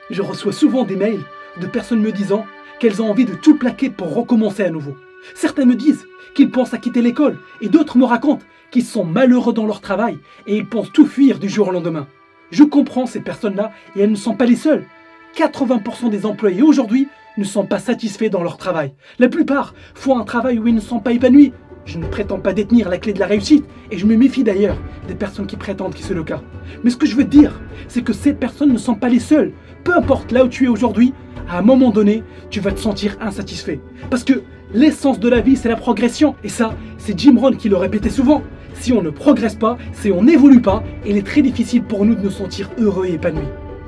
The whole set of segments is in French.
Je reçois souvent des mails de personnes me disant qu'elles ont envie de tout plaquer pour recommencer à nouveau. Certains me disent qu'ils pensent à quitter l'école et d'autres me racontent qu'ils sont malheureux dans leur travail et ils pensent tout fuir du jour au lendemain. Je comprends ces personnes-là et elles ne sont pas les seules. 80% des employés aujourd'hui ne sont pas satisfaits dans leur travail. La plupart font un travail où ils ne sont pas épanouis. Je ne prétends pas détenir la clé de la réussite et je me méfie d'ailleurs des personnes qui prétendent que c'est le cas. Mais ce que je veux te dire, c'est que ces personnes ne sont pas les seules. Peu importe là où tu es aujourd'hui, à un moment donné, tu vas te sentir insatisfait. Parce que l'essence de la vie, c'est la progression. Et ça, c'est Jim Rohn qui le répétait souvent. Si on ne progresse pas, c'est on n'évolue pas, et il est très difficile pour nous de nous sentir heureux et épanouis.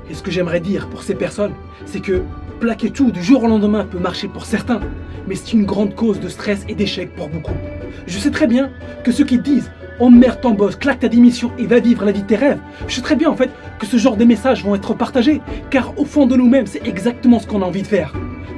Et ce que j'aimerais dire pour ces personnes, c'est que plaquer tout du jour au lendemain peut marcher pour certains, mais c'est une grande cause de stress et d'échec pour beaucoup. Je sais très bien que ceux qui te disent « Emmerde ton boss, claque ta démission et va vivre la vie de tes rêves », je sais très bien en fait que ce genre de messages vont être partagés, car au fond de nous-mêmes, c'est exactement ce qu'on a envie de faire.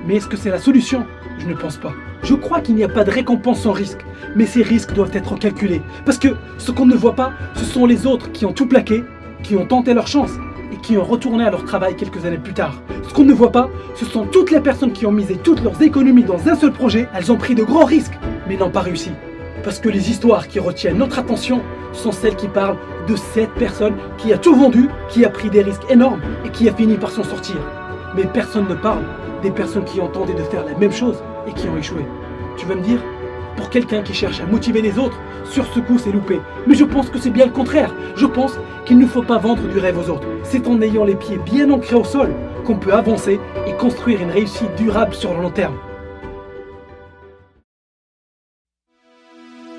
Mais est-ce que c'est la solution ? Je ne pense pas. Je crois qu'il n'y a pas de récompense sans risque, mais ces risques doivent être calculés. Parce que ce qu'on ne voit pas, ce sont les autres qui ont tout plaqué, qui ont tenté leur chance et qui ont retourné à leur travail quelques années plus tard. Ce qu'on ne voit pas, ce sont toutes les personnes qui ont misé toutes leurs économies dans un seul projet. Elles ont pris de grands risques, mais n'ont pas réussi. Parce que les histoires qui retiennent notre attention sont celles qui parlent de cette personne qui a tout vendu, qui a pris des risques énormes et qui a fini par s'en sortir. Mais personne ne parle des personnes qui ont tenté de faire la même chose et qui ont échoué. Tu vas me dire, pour quelqu'un qui cherche à motiver les autres, sur ce coup c'est loupé. Mais je pense que c'est bien le contraire. Je pense qu'il ne faut pas vendre du rêve aux autres. C'est en ayant les pieds bien ancrés au sol qu'on peut avancer et construire une réussite durable sur le long terme.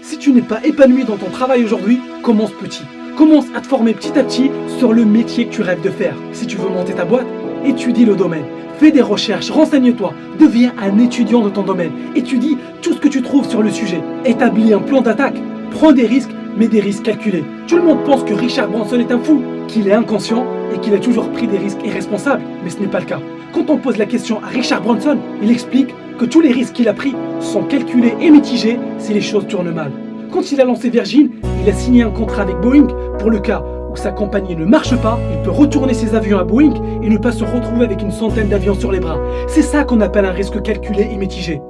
Si tu n'es pas épanoui dans ton travail aujourd'hui, commence petit. Commence à te former petit à petit sur le métier que tu rêves de faire. Si tu veux monter ta boîte, étudie le domaine. Fais des recherches, renseigne-toi, deviens un étudiant de ton domaine. Étudie tout ce que tu trouves sur le sujet. Établis un plan d'attaque. Prends des risques, mais des risques calculés. Tout le monde pense que Richard Branson est un fou, qu'il est inconscient et qu'il a toujours pris des risques irresponsables. Mais ce n'est pas le cas. Quand on pose la question à Richard Branson, il explique que tous les risques qu'il a pris sont calculés et mitigés si les choses tournent mal. Quand il a lancé Virgin, il a signé un contrat avec Boeing pour le cas où sa compagnie ne marche pas, il peut retourner ses avions à Boeing et ne pas se retrouver avec une centaine d'avions sur les bras. C'est ça qu'on appelle un risque calculé et mitigé.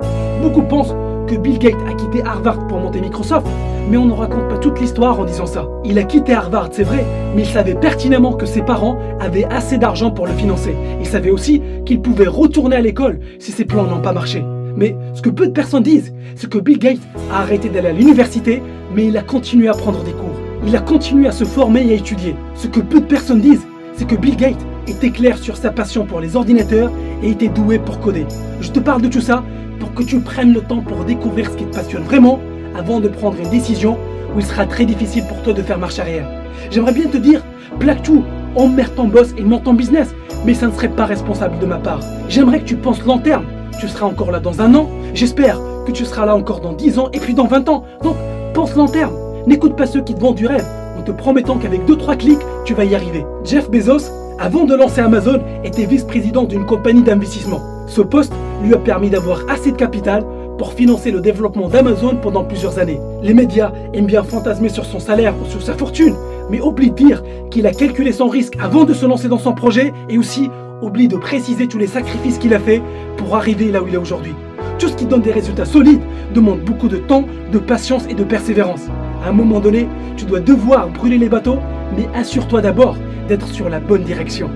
Beaucoup pensent que Bill Gates a quitté Harvard pour monter Microsoft, mais on ne raconte pas toute l'histoire en disant ça. Il a quitté Harvard, c'est vrai, mais il savait pertinemment que ses parents avaient assez d'argent pour le financer. Il savait aussi qu'il pouvait retourner à l'école si ses plans n'ont pas marché. Mais ce que peu de personnes disent, c'est que Bill Gates a arrêté d'aller à l'université, mais il a continué à prendre des cours. Il a continué à se former et à étudier. Ce que peu de personnes disent, c'est que Bill Gates était clair sur sa passion pour les ordinateurs et était doué pour coder. Je te parle de tout ça pour que tu prennes le temps pour découvrir ce qui te passionne vraiment avant de prendre une décision où il sera très difficile pour toi de faire marche arrière. J'aimerais bien te dire, plaque tout, emmerde ton boss et monte ton business, mais ça ne serait pas responsable de ma part. J'aimerais que tu penses long terme. Tu seras encore là dans un an, j'espère que tu seras là encore dans 10 ans et puis dans 20 ans. Donc, pense long terme. N'écoute pas ceux qui te vendent du rêve en te promettant qu'avec 2-3 clics, tu vas y arriver. Jeff Bezos, avant de lancer Amazon, était vice-président d'une compagnie d'investissement. Ce poste lui a permis d'avoir assez de capital pour financer le développement d'Amazon pendant plusieurs années. Les médias aiment bien fantasmer sur son salaire ou sur sa fortune, mais oublient de dire qu'il a calculé son risque avant de se lancer dans son projet et aussi oublie de préciser tous les sacrifices qu'il a fait pour arriver là où il est aujourd'hui. Tout ce qui donne des résultats solides demande beaucoup de temps, de patience et de persévérance. À un moment donné, tu dois devoir brûler les bateaux, mais assure-toi d'abord d'être sur la bonne direction.